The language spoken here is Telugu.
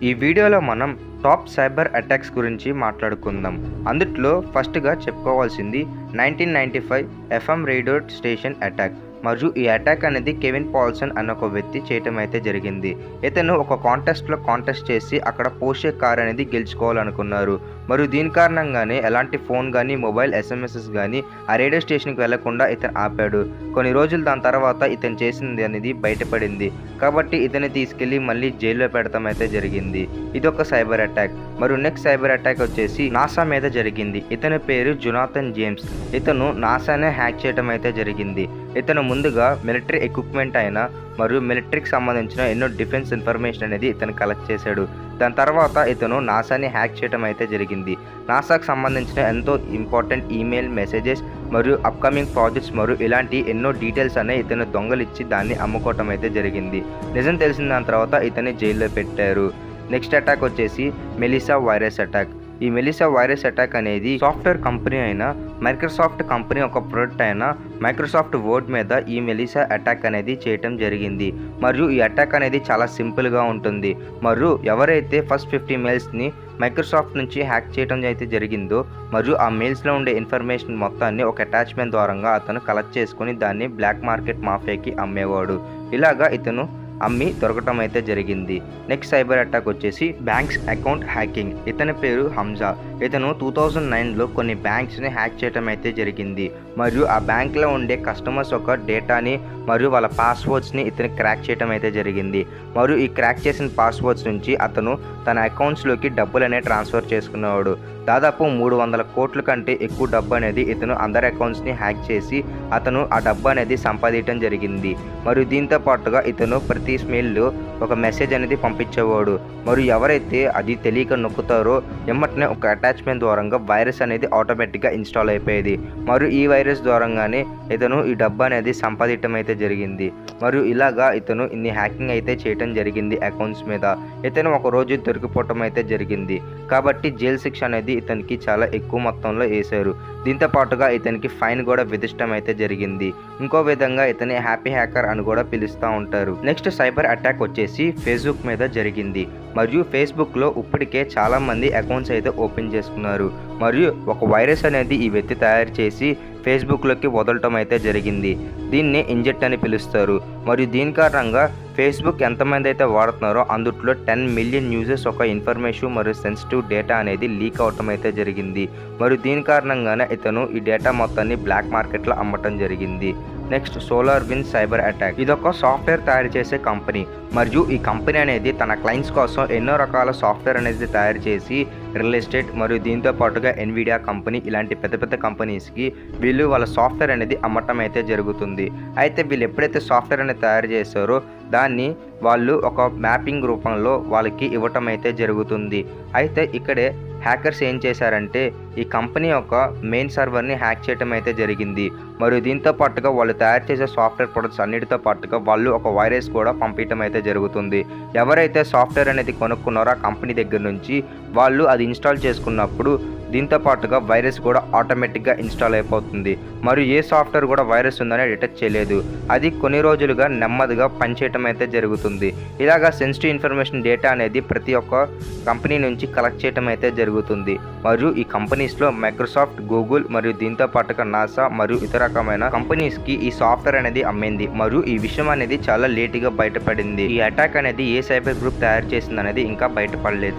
ఈ వీడియోలో మనం టాప్ సైబర్ అటాక్స్ గురించి మాట్లాడుకుందాం. అందుట్లో ఫస్ట్గా చెప్పుకోవాల్సింది 1995 ఎఫ్ఎం రేడియో స్టేషన్ అటాక్. మరియు ఈ అటాక్ అనేది కెవిన్ పాల్సన్ అన్న ఒక వ్యక్తి చేయటం అయితే జరిగింది. ఇతను ఒక కాంటెస్ట్ చేసి అక్కడ పోషే కార్ అనేది గెలుచుకోవాలనుకున్నారు. మరియు దీని కారణంగానే ఎలాంటి ఫోన్ కానీ మొబైల్ ఎస్ఎంఎస్ఎస్ కానీ ఆ రేడియో స్టేషన్కి వెళ్లకుండా ఇతను ఆపాడు. కొన్ని రోజులు దాని తర్వాత ఇతను చేసింది అనేది బయటపడింది. కాబట్టి ఇతన్ని తీసుకెళ్లి మళ్ళీ జైల్లో పెడతాం అయితే జరిగింది. ఇదొక సైబర్ అటాక్. మరియు నెక్స్ట్ సైబర్ అటాక్ వచ్చేసి నాసా మీద జరిగింది. ఇతని పేరు జొనాథన్ జేమ్స్. ఇతను నాసానే హ్యాక్ చేయడం అయితే జరిగింది. ఇతను ముందుగా మిలిటరీ ఎక్విప్మెంట్ అయినా మరియు మిలిటరీకి సంబంధించిన ఎన్నో డిఫెన్స్ ఇన్ఫర్మేషన్ అనేది ఇతను కలెక్ట్ చేశాడు. దాని తర్వాత ఇతను నాసాని హ్యాక్ చేయడం అయితే జరిగింది. నాసాకు సంబంధించిన ఎంతో ఇంపార్టెంట్ ఈమెయిల్ మెసేజెస్ మరియు అప్కమింగ్ ప్రాజెక్ట్స్ మరియు ఇలాంటి ఎన్నో డీటెయిల్స్ అనేవి ఇతను దొంగలిచ్చి దాన్ని అమ్ముకోవటం అయితే జరిగింది. నిజం తెలిసిన దాని తర్వాత ఇతన్ని జైల్లో పెట్టారు. నెక్స్ట్ అటాక్ వచ్చేసి మెలిసా వైరస్ అటాక్. ఈ మెలిసా వైరస్ అటాక్ అనేది సాఫ్ట్వేర్ కంపెనీ అయిన మైక్రోసాఫ్ట్ కంపెనీ ఒక ప్రొడక్ట్ అయిన మైక్రోసాఫ్ట్ వర్డ్ మీద ఈ మెలిసా అటాక్ అనేది చేయటం జరిగింది. మరియు ఈ అటాక్ అనేది చాలా సింపుల్గా ఉంటుంది. మరియు ఎవరైతే ఫస్ట్ 50 మెయిల్స్ని మైక్రోసాఫ్ట్ నుంచి హ్యాక్ చేయడం అయితే జరిగిందో మరియు ఆ మెయిల్స్లో ఉండే ఇన్ఫర్మేషన్ మొత్తాన్ని ఒక అటాచ్మెంట్ ద్వారా అతను కలెక్ట్ చేసుకుని దాన్ని బ్లాక్ మార్కెట్ మాఫియాకి అమ్మేవాడు. ఇలాగా ఇతను అమ్మి దొరకటం అయితే జరిగింది. నెక్స్ట్ సైబర్ అటాక్ వచ్చేసి బ్యాంక్స్ అకౌంట్ హ్యాకింగ్. ఇతని పేరు హంజా. ఇతను 2009లో కొన్ని బ్యాంక్స్ని హ్యాక్ చేయటం అయితే జరిగింది. మరియు ఆ బ్యాంక్లో ఉండే కస్టమర్స్ యొక్క డేటాని మరియు వాళ్ళ పాస్వర్డ్స్ని ఇతను క్రాక్ చేయటం అయితే జరిగింది. మరియు ఈ క్రాక్ చేసిన పాస్వర్డ్స్ నుంచి అతను తన అకౌంట్స్లోకి డబ్బులు అనేవి ట్రాన్స్ఫర్ చేసుకునేవాడు. దాదాపు 300 కోట్ల కంటే ఎక్కువ డబ్బు అనేది ఇతను అందరి అకౌంట్స్ని హ్యాక్ చేసి అతను ఆ డబ్బు అనేది సంపాదించడం జరిగింది. మరియు దీంతో పాటుగా ఇతను ప్రతి మెయిల్లో ఒక మెసేజ్ అనేది పంపించేవాడు. మరియు ఎవరైతే అది తెలియక నొక్కుతారో ఎమ్మటనే ఒక అటాచ్మెంట్ ద్వారా వైరస్ అనేది ఆటోమేటిక్గా ఇన్స్టాల్ అయిపోయేది. మరియు ఈ వైరస్ ద్వారానే ఇతను ఈ డబ్బు అనేది సంపాదించడం అయితే జరిగింది. మరియు ఇలాగా ఇతను ఇన్ని హ్యాకింగ్ అయితే చేయడం జరిగింది అకౌంట్స్ మీద. ఇతను ఒక రోజు దొరికిపోవటం అయితే జరిగింది. కాబట్టి జైలు శిక్ష అనేది ఇతనికి చాలా ఎక్కువ మొత్తంలో వేశారు. దీంతో పాటుగా ఇతనికి ఫైన్ కూడా విధించడం అయితే జరిగింది. ఇంకో విధంగా ఇతని హ్యాపీ హ్యాకర్ అని కూడా పిలుస్తూ ఉంటారు. నెక్స్ట్ సైబర్ అటాక్ వచ్చేసి ఫేస్బుక్ మీద జరిగింది. మరియు ఫేస్బుక్లో ఇప్పటికే చాలామంది అకౌంట్స్ అయితే ఓపెన్ చేసుకున్నారు. మరియు ఒక వైరస్ అనేది ఈ వ్యక్తి తయారు చేసి ఫేస్బుక్లోకి వదలటం అయితే జరిగింది. దీన్ని ఇంజెక్ట్ అని పిలుస్తారు. మరియు దీని కారణంగా ఫేస్బుక్ ఎంతమంది అయితే వాడుతున్నారో అందుట్లో 10 మిలియన్ యూజర్స్ ఒక ఇన్ఫర్మేషన్ మరియు సెన్సిటివ్ డేటా అనేది లీక్ అవటం అయితే జరిగింది. మరియు దీని కారణంగానే ఇతను ఈ డేటా మొత్తాన్ని బ్లాక్ మార్కెట్లో అమ్మటం జరిగింది. Next SolarWinds cyber attack. ఇదొక సాఫ్ట్వేర్ తయారు చేసే కంపెనీ. మరియు ఈ కంపెనీ అనేది తన క్లయింట్స్ కోసం ఎన్నో రకాల సాఫ్ట్వేర్ అనేది తయారు చేసి రియల్ ఎస్టేట్ మరియు దీంతో పాటుగా ఎన్విడియా కంపెనీ ఇలాంటి పెద్ద పెద్ద కంపెనీస్కి వీళ్ళు వాళ్ళ సాఫ్ట్వేర్ అనేది అమ్మటం అయితే జరుగుతుంది. అయితే వీళ్ళు ఎప్పుడైతే సాఫ్ట్వేర్ అనేది తయారు చేస్తారో దాన్ని వాళ్ళు ఒక మ్యాపింగ్ రూపంలో వాళ్ళకి ఇవ్వటం అయితే జరుగుతుంది. అయితే ఇక్కడే హ్యాకర్స్ ఏం చేశారంటే ఈ కంపెనీ యొక్క మెయిన్ సర్వర్ని హ్యాక్ చేయడం అయితే జరిగింది. మరియు దీంతో పాటుగా వాళ్ళు తయారు చేసే సాఫ్ట్వేర్ ప్రొడక్ట్స్ అన్నిటితో పాటుగా వాళ్ళు ఒక వైరస్ కూడా పంపించడం అయితే జరుగుతుంది. ఎవరైతే సాఫ్ట్వేర్ అనేది కొనుక్కున్నారో ఆ కంపెనీ దగ్గర నుంచి వాళ్ళు అది ఇన్స్టాల్ చేసుకున్నప్పుడు దీంతో పాటుగా వైరస్ కూడా ఆటోమేటిక్గా ఇన్స్టాల్ అయిపోతుంది. మరియు ఏ సాఫ్ట్వేర్ కూడా వైరస్ ఉందని డిటెక్ట్ చేయలేదు. అది కొన్ని రోజులుగా నెమ్మదిగా పనిచేయటం అయితే జరుగుతుంది. ఇలాగా సెన్సిటివ్ ఇన్ఫర్మేషన్ డేటా అనేది ప్రతి ఒక్క కంపెనీ నుంచి కలెక్ట్ చేయటం అయితే జరుగుతుంది. మరియు ఈ కంపెనీస్లో మైక్రోసాఫ్ట్, గూగుల్ మరియు దీంతో పాటుగా నాసా మరియు ఇతర రకమైన కంపెనీస్కి ఈ సాఫ్ట్వేర్ అనేది అమ్మింది. మరియు ఈ విషయం అనేది చాలా లేటుగా బయటపడింది. ఈ అటాక్ అనేది ఏ సైబర్ గ్రూప్ తయారు చేసింది అనేది ఇంకా బయటపడలేదు.